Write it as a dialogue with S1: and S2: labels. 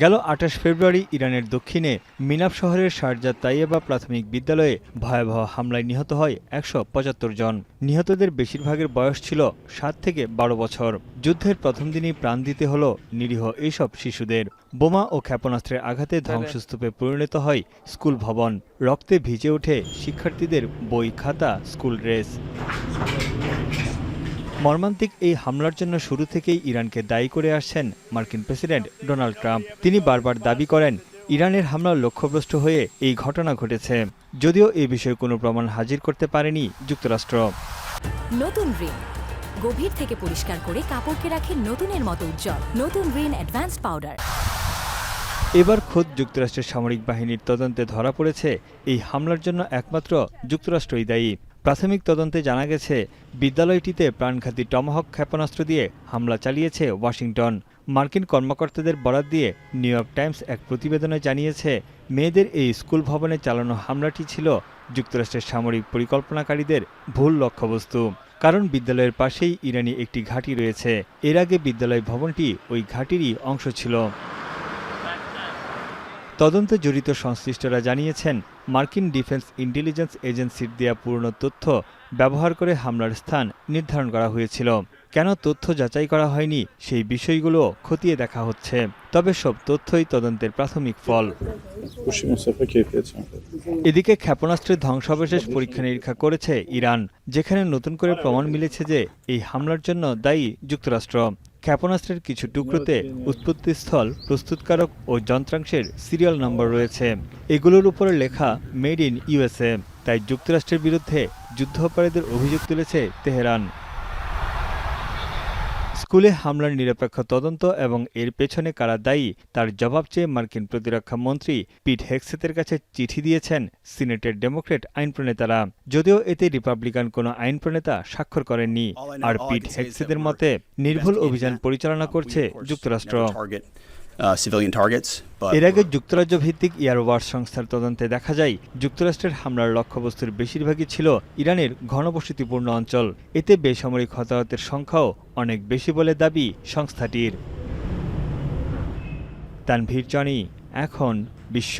S1: গেল ২৮ ফেব্রুয়ারি ইরানের দক্ষিণে মিনাব শহরের শারজা তাইয়েবা প্রাথমিক বিদ্যালয়ে ভয়াবহ হামলায় নিহত হয় ১৭৫ জন। নিহতদের বেশিরভাগের বয়স ছিল ৭ থেকে ১২ বছর। যুদ্ধের প্রথম দিনই প্রাণ দিতে হল নিরীহ এইসব শিশুদের। বোমা ও ক্ষেপণাস্ত্রের আঘাতে ধ্বংসস্তূপে পরিণত হয় স্কুল ভবন। রক্তে ভিজে ওঠে শিক্ষার্থীদের বই, খাতা, স্কুল ড্রেস। মর্মান্তিক এই হামলার জন্য শুরু থেকেই ইরানকে দায়ী করে আসছেন মার্কিন প্রেসিডেন্ট ডোনাল্ড ট্রাম্প। তিনি বারবার দাবি করেন, ইরানের হামলার লক্ষ্যভ্রষ্ট হয়ে এই ঘটনা ঘটেছে, যদিও এ বিষয়ে কোনো প্রমাণ হাজির করতে পারেনি যুক্তরাষ্ট্র।
S2: নতুন রিন গভীর থেকে পরিষ্কার করে কাপড়কে রাখে নতুনের মতো উজ্জ্বল। নতুন রিন অ্যাডভান্সড পাউডার।
S1: এবার খোদ যুক্তরাষ্ট্রের সামরিক বাহিনীর তদন্তে ধরা পড়েছে এই হামলার জন্য একমাত্র যুক্তরাষ্ট্রই দায়ী। প্রাথমিক তদন্তে জানা গেছে, বিদ্যালয়টিতে প্রাণঘাতী টমাহক ক্ষেপণাস্ত্র দিয়ে হামলা চালিয়েছে ওয়াশিংটন। মার্কিন কর্মকর্তাদের বরাত দিয়ে নিউ ইয়র্ক টাইমস এক প্রতিবেদনে জানিয়েছে, মেয়েদের এই স্কুল ভবনে চালানো হামলাটি ছিল যুক্তরাষ্ট্রের সামরিক পরিকল্পনাকারীদের ভুল লক্ষ্যবস্তু। কারণ বিদ্যালয়ের পাশেই ইরানি একটি ঘাঁটি রয়েছে। এর আগে বিদ্যালয় ভবনটি ওই ঘাঁটিরই অংশ ছিল। তদন্তে জড়িত সংশ্লিষ্টরা জানিয়েছেন, মার্কিন ডিফেন্স ইন্টেলিজেন্স এজেন্সির দেয়া পুরনো তথ্য ব্যবহার করে হামলার স্থান নির্ধারণ করা হয়েছিল। কেন তথ্য যাচাই করা হয়নি সেই বিষয়গুলো খতিয়ে দেখা হচ্ছে। তবে সব তথ্যই তদন্তের প্রাথমিক ফল। এদিকে ক্ষেপণাস্ত্রের ধ্বংসাবশেষ পরীক্ষা নিরীক্ষা করেছে ইরান, যেখানে নতুন করে প্রমাণ মিলেছে যে এই হামলার জন্য দায়ী যুক্তরাষ্ট্র। ক্ষেপণাস্ত্রের কিছু টুকরোতে উৎপত্তিস্থল, প্রস্তুতকারক ও যন্ত্রাংশের সিরিয়াল নম্বর রয়েছে। এগুলোর উপরে লেখা মেড ইন ইউএসএ। তাই যুক্তরাষ্ট্রের বিরুদ্ধে যুদ্ধাপরাধের অভিযোগ তুলেছে তেহরান। স্কুলে হামলার নিরপেক্ষ তদন্ত এবং এর পেছনে কারা দায়ী তার জবাব চেয়ে মার্কিন প্রতিরক্ষা মন্ত্রী পিট হেগসেতের কাছে চিঠি দিয়েছেন সিনেটের ডেমোক্র্যাট আইন প্রণেতারা, যদিও এতে রিপাবলিকান কোনো আইন প্রণেতা স্বাক্ষর করেননি। আর পিট হেগসেতের মতে, নির্ভুল অভিযান পরিচালনা করছে যুক্তরাষ্ট্র। এর আগে যুক্তরাজ্য ভিত্তিক এয়ারওয়াচ সংস্থার তদন্তে দেখা যায়, যুক্তরাষ্ট্রের হামলার লক্ষ্যবস্তুর বেশিরভাগই ছিল ইরানের ঘনবসতিপূর্ণ অঞ্চল। এতে বেসামরিক হতাহতের সংখ্যাও অনেক বেশি বলে দাবি সংস্থাটির। তানভীর জনি, এখন বিশ্ব।